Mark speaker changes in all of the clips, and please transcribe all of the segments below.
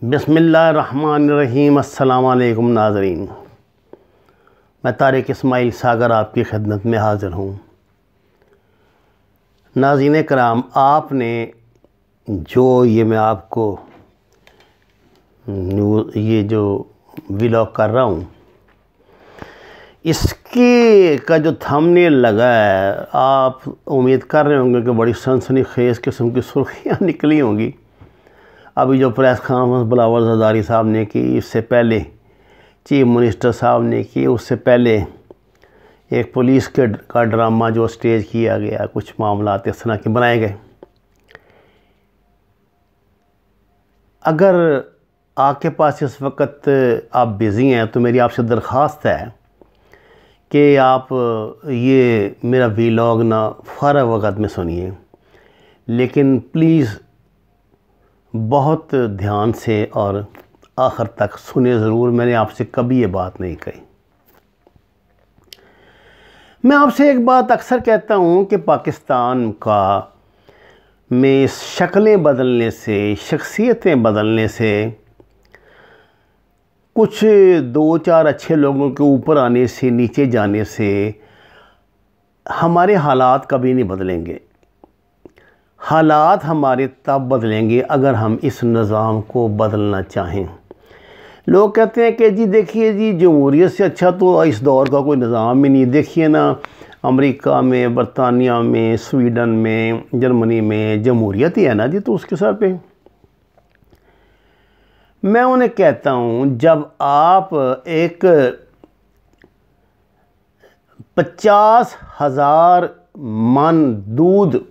Speaker 1: बिस्मिल्लाहिर्रहमानिर्रहीम। अस्सलाम वालेकुम नाज़रीन, मैं तारिक इस्माइल सागर आपकी खिदमत में हाज़िर हूँ। नाज़रीन कराम, आपने जो मैं आपको ये जो व्लॉग कर रहा हूँ, इसकी का जो थंबनेल लगा है, आप उम्मीद कर रहे होंगे कि बड़ी सनसनीखेज़ किस्म की सुर्खियाँ निकली होंगी। अभी जो प्रेस कॉन्फ्रेंस बिलावल ज़रदारी साहब ने की, इससे पहले चीफ मिनिस्टर साहब ने की, उससे पहले एक पुलिस का ड्रामा जो स्टेज किया गया, कुछ मामला इस तरह के बनाए गए। अगर आपके पास इस वक्त आप बिज़ी हैं तो मेरी आपसे दरख्वास्त है कि आप ये मेरा व्लॉग ना फ़ारग वक़्त में सुनिए, लेकिन प्लीज़ बहुत ध्यान से और आखिर तक सुने ज़रूर। मैंने आपसे कभी ये बात नहीं कही। मैं आपसे एक बात अक्सर कहता हूँ कि पाकिस्तान का में शक्लें बदलने से, शख्सियतें बदलने से, कुछ दो चार अच्छे लोगों के ऊपर आने से, नीचे जाने से हमारे हालात कभी नहीं बदलेंगे। हालात हमारे तब बदलेंगे अगर हम इस निज़ाम को बदलना चाहें। लोग कहते हैं कि जी देखिए जी, जमहूरियत से अच्छा तो इस दौर का कोई निज़ाम ही नहीं। देखिए ना, अमेरिका में, बरतानिया में, स्वीडन में, जर्मनी में जमहूरियत ही है ना जी, तो उसके सर पे। मैं उन्हें कहता हूँ, जब आप एक 50,000 मन दूध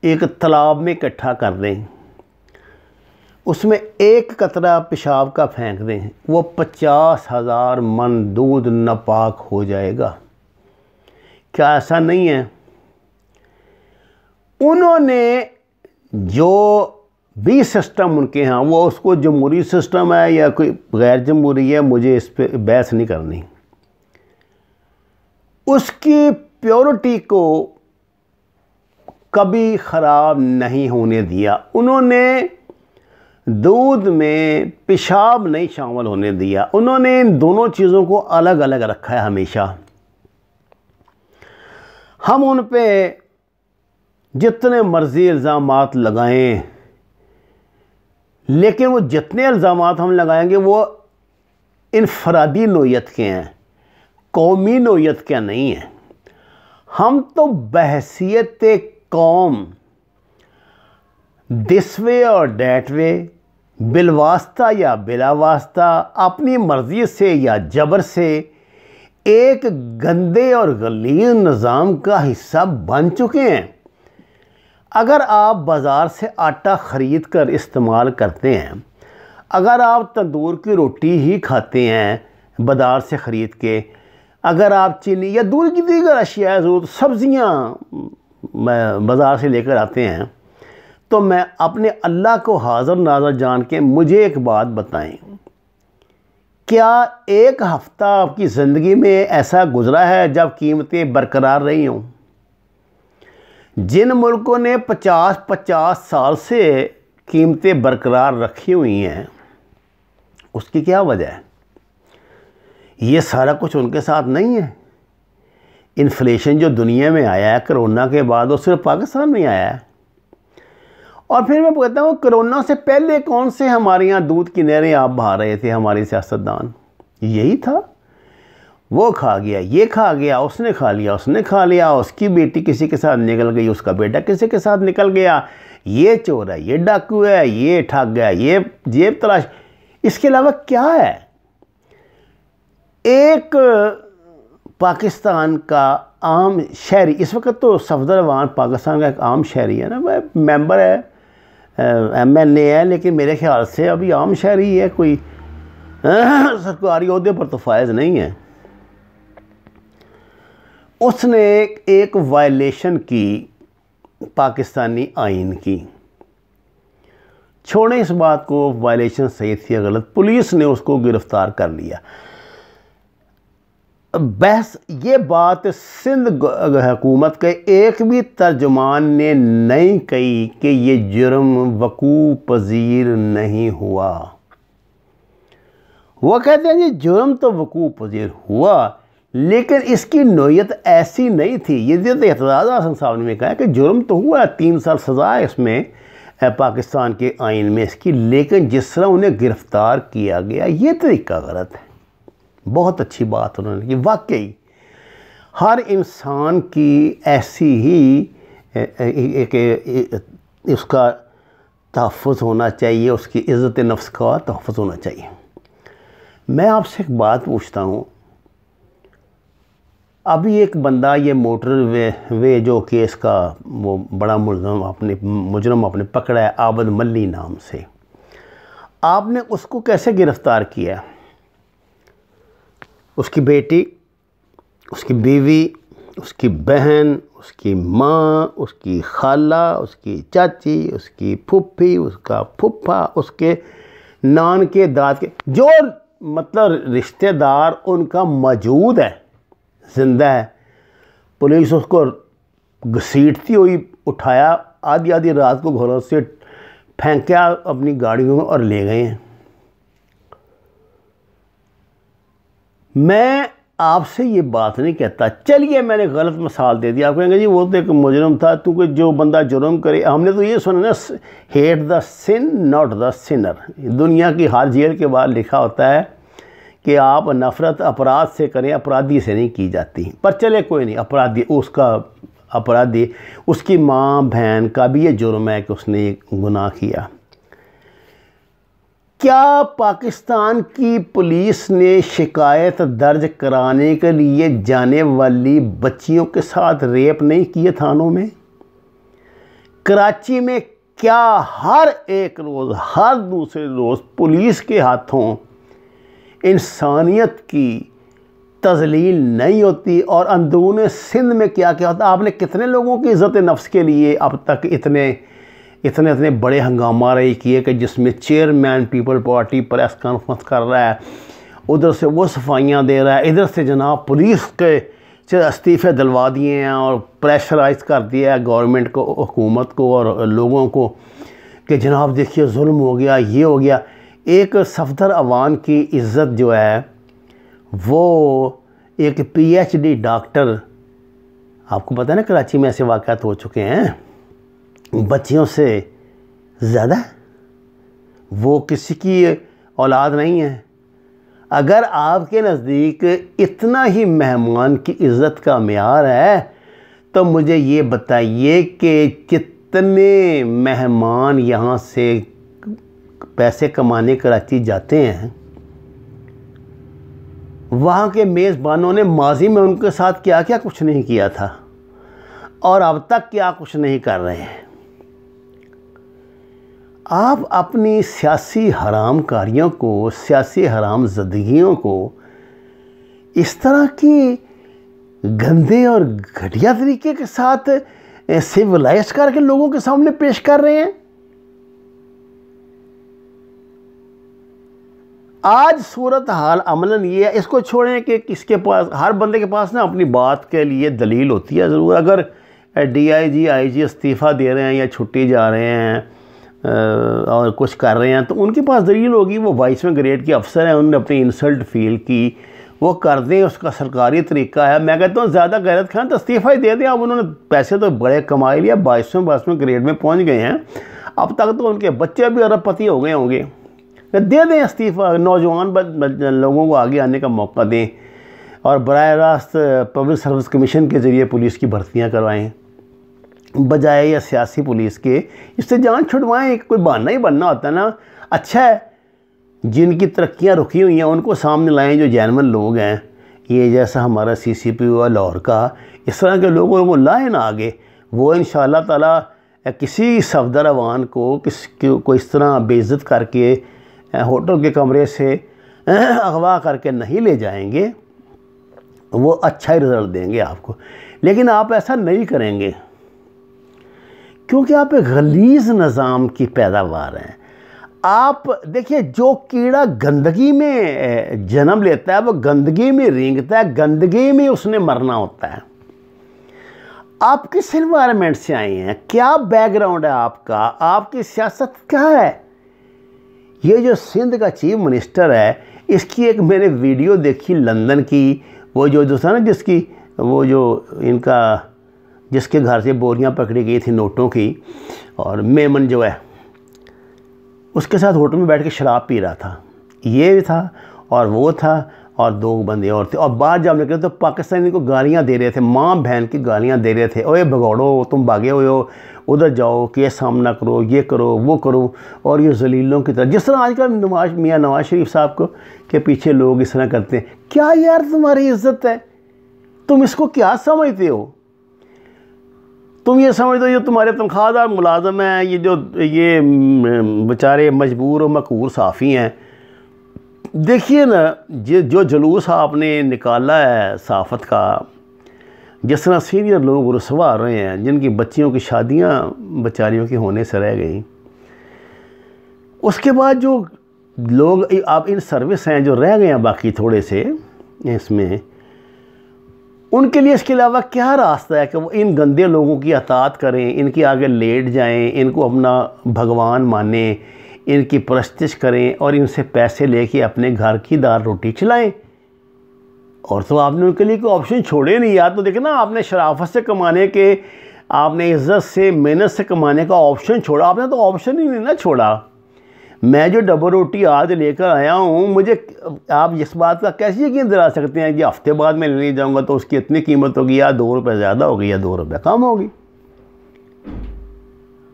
Speaker 1: एक तालाब में इकट्ठा कर दें, उसमें एक कतरा पेशाब का फेंक दें, वो 50,000 मन दूध नापाक हो जाएगा। क्या ऐसा नहीं है? उन्होंने जो भी सिस्टम उनके यहाँ, वो उसको जमहूरी सिस्टम है या कोई गैर जमहूरी है, मुझे इस पर बहस नहीं करनी। उसकी प्योरिटी को कभी ख़राब नहीं होने दिया। उन्होंने दूध में पेशाब नहीं शामिल होने दिया। उन्होंने इन दोनों चीज़ों को अलग अलग रखा है हमेशा। हम उन पे जितने मर्ज़ी इल्ज़ामात लगाएं, लेकिन वो जितने इल्ज़ामात हम लगाएंगे वो इनफरादी नोयत के हैं, कौमी नोयत के नहीं हैं। हम तो बहसियत कौम दिस वे और डैट वे, बिलवास्ता या बिलावास्ता, अपनी मर्ज़ी से या जबर से एक गंदे और गलीज़ निज़ाम का हिस्सा बन चुके हैं। अगर आप बाज़ार से आटा ख़रीद कर इस्तेमाल करते हैं, अगर आप तंदूर की रोटी ही खाते हैं बाज़ार से ख़रीद के, अगर आप चीनी या दूध की दीगर अशिया ज़रूरत, सब्ज़ियाँ बाज़ार से लेकर आते हैं, तो मैं अपने अल्लाह को हाज़िर नाज़र जान के मुझे एक बात बताएं, क्या एक हफ़्ता आपकी ज़िंदगी में ऐसा गुज़रा है जब कीमतें बरकरार रही हों? जिन मुल्कों ने 50-50 साल से कीमतें बरकरार रखी हुई हैं, उसकी क्या वजह है? ये सारा कुछ उनके साथ नहीं है। इन्फ्लेशन जो दुनिया में आया है कोरोना के बाद, वो सिर्फ पाकिस्तान में आया है। और फिर मैं कहता हूँ, कोरोना से पहले कौन से हमारे यहाँ दूध की नहरें आप बहा रहे थे हमारे सियासतदान? यही था। वो खा गया, ये खा गया, उसने खा लिया, उसने खा लिया, उसकी बेटी किसी के साथ निकल गई, उसका बेटा किसी के साथ निकल गया, ये चोर है, ये डाकू है, ये ठग गया, ये जेब तलाश। इसके अलावा क्या है? एक पाकिस्तान का आम शहरी, इस वक्त तो सफदरवान पाकिस्तान का एक आम शहरी है ना, वह मेंबर है, MLA है, लेकिन मेरे ख्याल से अभी आम शहरी है, कोई सरकारी ओहदे पर तो फायज नहीं है। उसने एक वायलेशन की पाकिस्तानी आइन की। छोड़ें इस बात को, वायलेशन सही थी या गलत, पुलिस ने उसको गिरफ़्तार कर लिया। बहस ये बात सिंध हुकूमत के एक भी तर्जुमान ने नहीं कही कि ये जुर्म वकूअ पजीर नहीं हुआ। वो कहते हैं जी जुर्म तो वकूअ पजीर हुआ, लेकिन इसकी नोयत ऐसी नहीं थी। ये तो एतजाज़ आज़म साहब ने कहा कि जुर्म तो हुआ, 3 साल सज़ा है इसमें पाकिस्तान के आइन में इसकी, लेकिन जिस तरह उन्हें गिरफ़्तार किया गया ये तरीका गलत है। बहुत अच्छी बात उन्होंने की। वाकई हर इंसान की ऐसी ही एक उसका तहफ़्फ़ुज़ होना चाहिए, उसकी इज़्ज़त नफ्स का तहफ़्फ़ुज़ होना चाहिए। मैं आपसे एक बात पूछता हूँ, अभी एक बंदा ये मोटर वे जो केस का वो बड़ा मुजरम आपने पकड़ा है आबद मल्ली नाम से, आपने उसको कैसे गिरफ़्तार किया? उसकी बेटी, उसकी बीवी, उसकी बहन, उसकी माँ, उसकी खाला, उसकी चाची, उसकी फूफी, उसका फूफा, उसके नान के दाद के जो मतलब रिश्तेदार उनका मौजूद है, जिंदा है, पुलिस उसको घसीटती हुई उठाया, आधी आधी रात को घरों से फेंका अपनी गाड़ियों में और ले गए हैं। मैं आपसे ये बात नहीं कहता, चलिए मैंने गलत मिसाल दे दी, आप कहेंगे जी वो तो एक मुजरम था, क्योंकि जो बंदा जुर्म करे, हमने तो ये सुना ना, hate the sin not the sinner. दुनिया की हर जेल के बाद लिखा होता है कि आप नफ़रत अपराध से करें, अपराधी से नहीं की जाती। पर चले कोई नहीं, अपराधी उसका अपराधी उसकी माँ बहन का भी ये जुर्म है कि उसने गुनाह किया। क्या पाकिस्तान की पुलिस ने शिकायत दर्ज कराने के लिए जाने वाली बच्चियों के साथ रेप नहीं किए थानों में? कराची में क्या हर एक रोज़, हर दूसरे रोज़ पुलिस के हाथों इंसानियत की तज़लील नहीं होती? और अंदरून सिंध में क्या क्या होता? आपने कितने लोगों की इज़्ज़त नफ्स के लिए अब तक इतने बड़े हंगामा रही किए कि जिसमें chairman people party press conference कर रहा है, उधर से वो सफाइयाँ दे रहा है, इधर से जनाब पुलिस के से इस्तीफ़े दिलवा दिए हैं और प्रेशराइज़ कर दिया है गवर्नमेंट को, हुकूमत को और लोगों को कि जनाब देखिए जुल्म हो गया, ये हो गया। एक सफदर अवान की इज़्ज़त जो है वो एक PhD डॉक्टर, आपको पता है ना कराची में ऐसे वाक़यात हो चुके हैं, बच्चियों से ज़्यादा वो किसी की औलाद नहीं है। अगर आपके नज़दीक इतना ही मेहमान की इज़्ज़त का म्यार है तो मुझे ये बताइए कि कितने मेहमान यहाँ से पैसे कमाने कराची जाते हैं, वहाँ के मेज़बानों ने माजी में उनके साथ क्या क्या कुछ नहीं किया था और अब तक क्या कुछ नहीं कर रहे हैं। आप अपनी सियासी हरामकारियों को, सियासी हरामज़दगियों को इस तरह की गंदे और घटिया तरीके के साथ सिविलाइज करके लोगों के सामने पेश कर रहे हैं। आज सूरत हाल अमलन ये है, इसको छोड़ें कि किसके पास, हर बंदे के पास ना अपनी बात के लिए दलील होती है ज़रूर। अगर DIG IG इस्तीफ़ा दे रहे हैं या छुट्टी जा रहे हैं और कुछ कर रहे हैं तो उनके पास दलील होगी, वो 22वें ग्रेड के अफसर हैं, उन्होंने अपनी इंसल्ट फील की, वो कर दें, उसका सरकारी तरीका है। मैं कहता हूँ ज़्यादा गैरत खान तो इस्तीफ़ा ही दे दें। अब उन्होंने पैसे तो बड़े कमा लिया, 22वें ग्रेड में पहुँच गए हैं, अब तक तो उनके बच्चे भी अरबपति हो गए होंगे। दे दें इस्तीफ़ा, नौजवान लोगों को आगे आने का मौका दें और बराह रास्त पब्लिक सर्विस कमीशन के ज़रिए पुलिस की भर्तियाँ करवाएँ बजाय या सियासी पुलिस के। इससे जान छुड़वाएँ, कोई बहाना ही बनना होता है ना। अच्छा है जिनकी तरक्कियाँ रुकी हुई हैं उनको सामने लाएँ, जो जेन्युइन लोग हैं, ये जैसा हमारा CCP हुआ लाहौर का, इस तरह के लोगों को लाएँ ना आगे। वो इंशाअल्लाह ताला किसी सफदर अवान को इस तरह बेइज्जत करके होटल के कमरे से अगवा करके नहीं ले जाएंगे, वो अच्छा ही रिज़ल्ट देंगे आपको। लेकिन आप ऐसा नहीं करेंगे क्योंकि आप एक गलीज़ निज़ाम की पैदावार हैं। आप देखिए, जो कीड़ा गंदगी में जन्म लेता है वो गंदगी में रेंगता है, गंदगी में उसने मरना होता है। आप किस एनवायरनमेंट से आए हैं, क्या बैकग्राउंड है आपका, आपकी सियासत क्या है। ये जो सिंध का चीफ मिनिस्टर है, इसकी एक मैंने वीडियो देखी लंदन की, वो जो था ना, जिसकी वो जो इनका जिसके घर से बोरियां पकड़ी गई थी नोटों की, और मेमन जो है उसके साथ होटल में बैठ के शराब पी रहा था। ये था और वो था और 2 बंदे और थे, और बाहर जब निकले तो पाकिस्तानी को गालियां दे रहे थे, माँ बहन की गालियां दे रहे थे। ओए भगौड़ो, तुम भागे हुए हो, उधर जाओ, केस सामना करो, ये करो वो करो। और ये जलीलों की तरह, जिस तरह आजकल मियाँ नवाज शरीफ साहब को के पीछे लोग इस तरह करते हैं। क्या यार तुम्हारी इज्जत है, तुम इसको क्या समझते हो। तुम ये समझते हो जो तुम्हारे तनख्वाहदार मुलाजम हैं, ये बेचारे मजबूर और मकबूर साफ़ी हैं। देखिए ना, जो जुलूस आपने निकाला है साफ़त का, जिस तरह सीनियर लोग रुसवा रहे हैं, जिनकी बच्चियों की शादियां बेचारियों की होने से रह गई, उसके बाद जो लोग आप इन सर्विस हैं जो रह गए हैं बाकी थोड़े से इसमें, उनके लिए इसके अलावा क्या रास्ता है कि वो इन गंदे लोगों की अतात करें, इनके आगे लेट जाएं, इनको अपना भगवान मानें, इनकी परस्तिश करें और इनसे पैसे लेके अपने घर की दाल रोटी चलाएं। और तो आपने उनके लिए कोई ऑप्शन छोड़े नहीं। या तो देखें ना, आपने शराफत से कमाने के, आपने इज़्ज़त से मेहनत से कमाने का ऑप्शन छोड़ा, आपने तो ऑप्शन ही नहीं ना छोड़ा। मैं जो डबल रोटी आज लेकर आया हूँ, मुझे आप इस बात का कैसे यकीन दिला सकते हैं कि हफ्ते बाद मैं लेने जाऊँगा तो उसकी इतनी कीमत होगी, या 2 रुपये ज़्यादा होगी या 2 रुपये कम होगी।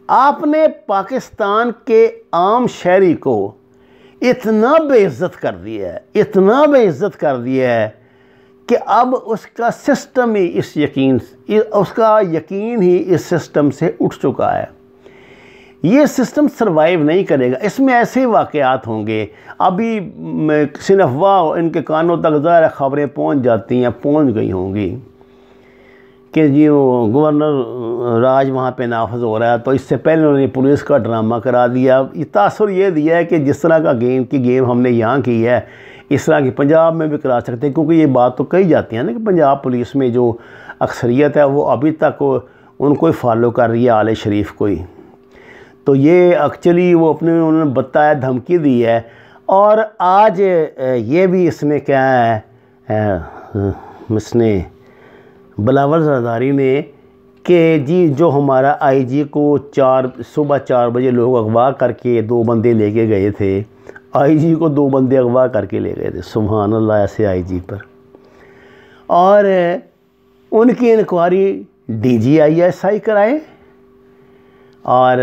Speaker 1: आपने पाकिस्तान के आम शहरी को इतना बेइज्जत कर दिया है, इतना बेइज्जत कर दिया है कि अब उसका सिस्टम ही उसका यकीन ही इस सिस्टम से उठ चुका है। ये सिस्टम सरवाइव नहीं करेगा, इसमें ऐसे वाक़यात होंगे। अभी किसी अफवाह इनके कानों तक ज़ाहिर खबरें पहुंच जाती हैं, पहुंच गई होंगी कि जी वो गवर्नर राज वहाँ पे नाफज हो रहा है, तो इससे पहले उन्होंने पुलिस का ड्रामा करा दिया। तासुर ये दिया है कि जिस तरह का गेम हमने यहाँ की है, इस तरह की पंजाब में भी करा सकते हैं, क्योंकि ये बात तो कही जाती है ना कि पंजाब पुलिस में जो अक्सरियत है वो अभी तक उनको ही फॉलो कर रही है, आले शरीफ को ही। तो ये एक्चुअली वो अपने उन्होंने बताया, धमकी दी है। और आज ये भी इसने क्या है, इसने बिलावल जरदारी ने, कि जी जो हमारा आईजी को सुबह 4 बजे लोग अगवा करके 2 बंदे लेके गए थे, आईजी को 2 बंदे अगवा करके ले गए थे। सुभान अल्लाह, ऐसे आईजी पर। और उनकी इंक्वायरी DGISI कराए और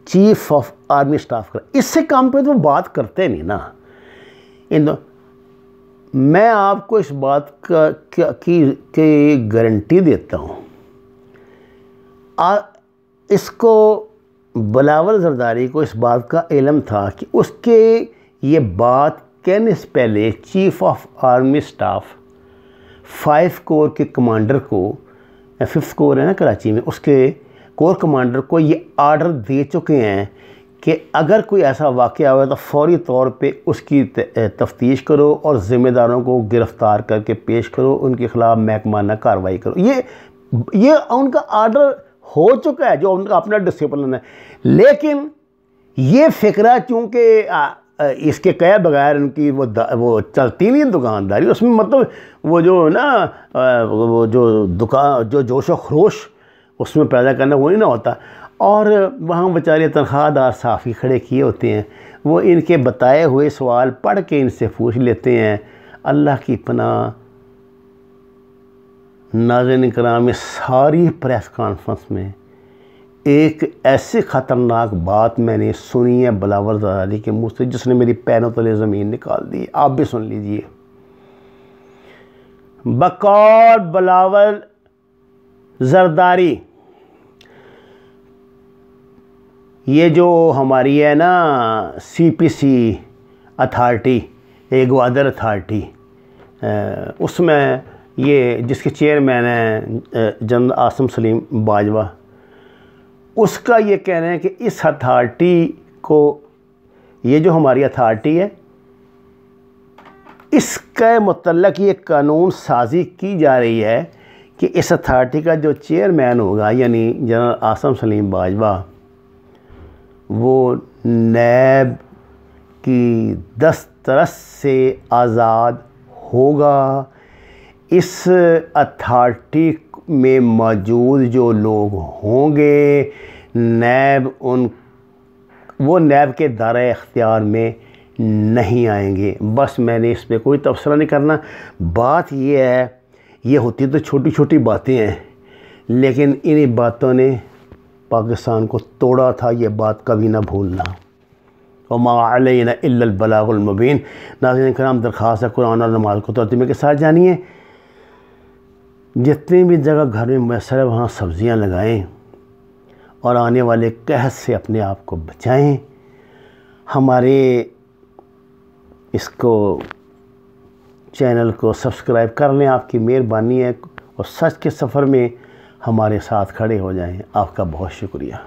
Speaker 1: चीफ ऑफ आर्मी स्टाफ कराए। इससे काम पे तो बात करते नहीं ना। मैं आपको इस बात की गारंटी देता हूँ, इसको बिलावल जरदारी को इस बात का इल्म था कि उसके ये बात कहने से पहले chief of army staff 5 core के कमांडर को, 5th कोर है ना कराची में, उसके कोर कमांडर को ये आर्डर दे चुके हैं कि अगर कोई ऐसा वाक़या हुआ तो फौरी तौर पे उसकी तफ्तीश करो और ज़िम्मेदारों को गिरफ़्तार करके पेश करो, उनके ख़िलाफ़ महकमाना कार्रवाई करो। ये उनका आर्डर हो चुका है, जो उनका अपना डिसिप्लिन है। लेकिन ये फ़िक्रा चूँकि इसके कहे बगैर उनकी वो चलती नहीं दुकानदारी, उसमें मतलब वो जो ना वो जो दुकान जो जोश व खरोश उसमें पैदा करना वो नहीं ना होता। और वहाँ बेचारे तनख्वाहदार साफ़ी खड़े किए होते हैं, वो इनके बताए हुए सवाल पढ़ के इनसे पूछ लेते हैं। अल्लाह की पनाह नाज़रीन इकराम, में सारी प्रेस कॉन्फ्रेंस में एक ऐसी ख़तरनाक बात मैंने सुनी है बिलावल जरदारी के मुँह से, जिसने मेरी पैरों तले ज़मीन निकाल दी। आप भी सुन लीजिए। बकौल बिलावल जरदारी, ये जो हमारी है ना CPC अथॉरिटी, ग्वादर अथॉरिटी, उसमें ये जिसके चेयरमैन हैं जनरल आसिम सलीम बाजवा, उसका ये कहना है कि इस अथॉरिटी को, ये जो हमारी अथॉरिटी है, इसके मुतल्लक ये कानून साजी की जा रही है कि इस अथॉरिटी का जो चेयरमैन होगा यानी जनरल आसिम सलीम बाजवा, वो नैब की दस्तरस से आज़ाद होगा। इस अथॉरिटी में मौजूद जो लोग होंगे वो नैब के दायरे इख्तियार में नहीं आएंगे। बस मैंने इस पर कोई तबसरा नहीं करना। बात ये है, ये होती तो छोटी छोटी बातें हैं, लेकिन इन्हीं बातों ने पाकिस्तान को तोड़ा था। ये बात कभी ना भूलना। और मा अलैना इल्लल बलागुल मुबीन। नाज़रीन कराम, दरख्वास्त है कुरान और नमाज को तर्तीब के साथ जानिए। जितनी भी जगह घर में मैसर है वहाँ सब्ज़ियाँ लगाएं और आने वाले कहत से अपने आप को बचाएं। हमारे इसको चैनल को सब्सक्राइब कर लें, आपकी मेहरबानी है। और सच के सफ़र में हमारे साथ खड़े हो जाएं। आपका बहुत शुक्रिया।